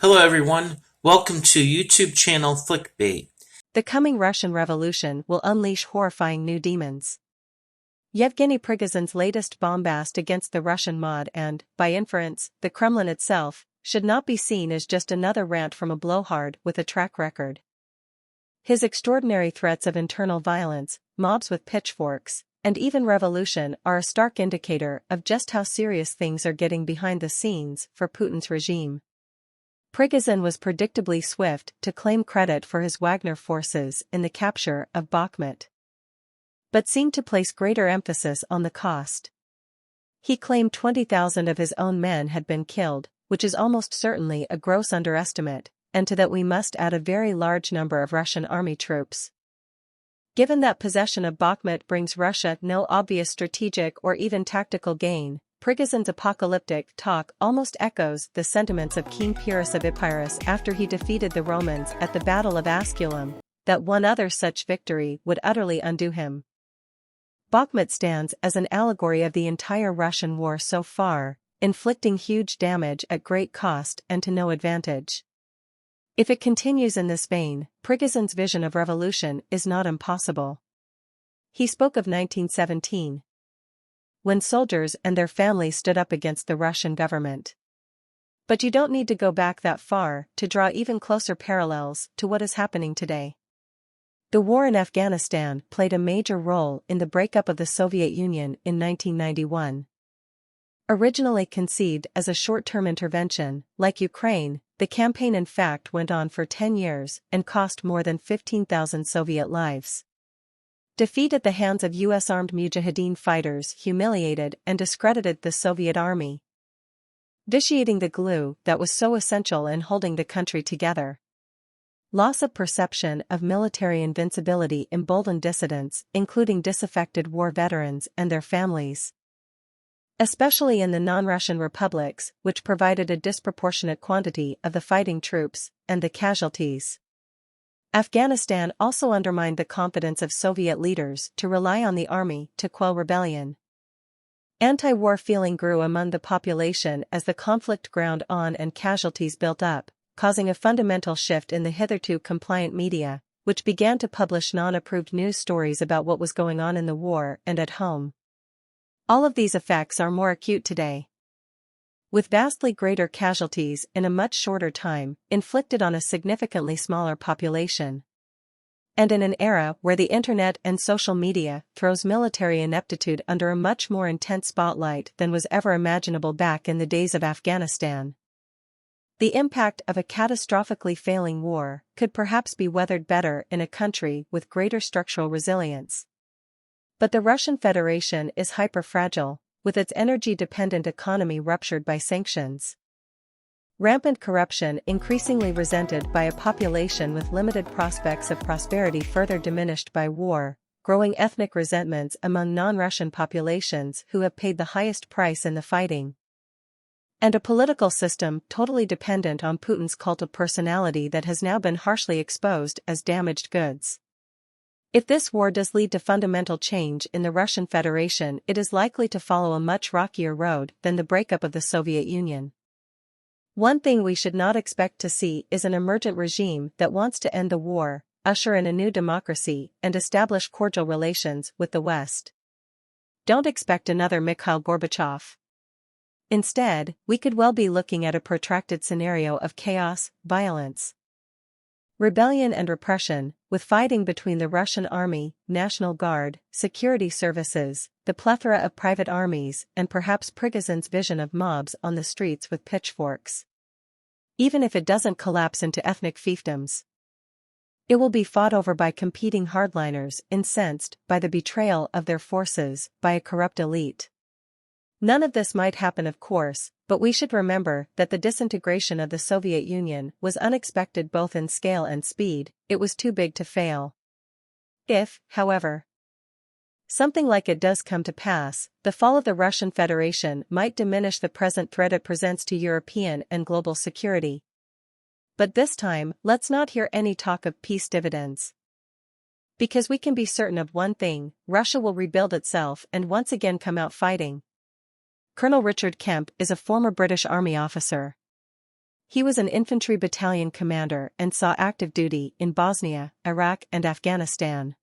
Hello everyone, welcome to YouTube channel Flickbait. The coming Russian Revolution will unleash horrifying new demons. Yevgeny Prigozhin's latest bombast against the Russian mob and, by inference, the Kremlin itself, should not be seen as just another rant from a blowhard with a track record. His extraordinary threats of internal violence, mobs with pitchforks, and even revolution are a stark indicator of just how serious things are getting behind the scenes for Putin's regime. Prigozhin was predictably swift to claim credit for his Wagner forces in the capture of Bakhmut, but seemed to place greater emphasis on the cost. He claimed 20,000 of his own men had been killed, which is almost certainly a gross underestimate, and to that we must add a very large number of Russian army troops. Given that possession of Bakhmut brings Russia no obvious strategic or even tactical gain, Prigozhin's apocalyptic talk almost echoes the sentiments of King Pyrrhus of Epirus after he defeated the Romans at the Battle of Asculum, that one other such victory would utterly undo him. Bakhmut stands as an allegory of the entire Russian war so far, inflicting huge damage at great cost and to no advantage. If it continues in this vein, Prigozhin's vision of revolution is not impossible. He spoke of 1917. When soldiers and their families stood up against the Russian government. But you don't need to go back that far to draw even closer parallels to what is happening today. The war in Afghanistan played a major role in the breakup of the Soviet Union in 1991. Originally conceived as a short-term intervention, like Ukraine, the campaign in fact went on for 10 years and cost more than 15,000 Soviet lives. Defeat at the hands of U.S. armed Mujahideen fighters humiliated and discredited the Soviet army, vitiating the glue that was so essential in holding the country together. Loss of perception of military invincibility emboldened dissidents, including disaffected war veterans and their families, especially in the non-Russian republics, which provided a disproportionate quantity of the fighting troops and the casualties. Afghanistan also undermined the confidence of Soviet leaders to rely on the army to quell rebellion. Anti-war feeling grew among the population as the conflict ground on and casualties built up, causing a fundamental shift in the hitherto compliant media, which began to publish non-approved news stories about what was going on in the war and at home. All of these effects are more acute today, with vastly greater casualties in a much shorter time, inflicted on a significantly smaller population. And in an era where the internet and social media throws military ineptitude under a much more intense spotlight than was ever imaginable back in the days of Afghanistan. The impact of a catastrophically failing war could perhaps be weathered better in a country with greater structural resilience. But the Russian Federation is hyper-fragile, with its energy-dependent economy ruptured by sanctions. Rampant corruption increasingly resented by a population with limited prospects of prosperity further diminished by war, growing ethnic resentments among non-Russian populations who have paid the highest price in the fighting. And a political system totally dependent on Putin's cult of personality that has now been harshly exposed as damaged goods. If this war does lead to fundamental change in the Russian Federation, it is likely to follow a much rockier road than the breakup of the Soviet Union. One thing we should not expect to see is an emergent regime that wants to end the war, usher in a new democracy, and establish cordial relations with the West. Don't expect another Mikhail Gorbachev. Instead, we could well be looking at a protracted scenario of chaos, violence, rebellion and repression, with fighting between the Russian Army, National Guard, security services, the plethora of private armies, and perhaps Prigozhin's vision of mobs on the streets with pitchforks. Even if it doesn't collapse into ethnic fiefdoms, it will be fought over by competing hardliners incensed by the betrayal of their forces by a corrupt elite. None of this might happen, of course, but we should remember that the disintegration of the Soviet Union was unexpected both in scale and speed. It was too big to fail. If, however, something like it does come to pass, the fall of the Russian Federation might diminish the present threat it presents to European and global security. But this time, let's not hear any talk of peace dividends. Because we can be certain of one thing: Russia will rebuild itself and once again come out fighting. Colonel Richard Kemp is a former British Army officer. He was an infantry battalion commander and saw active duty in Bosnia, Iraq and Afghanistan.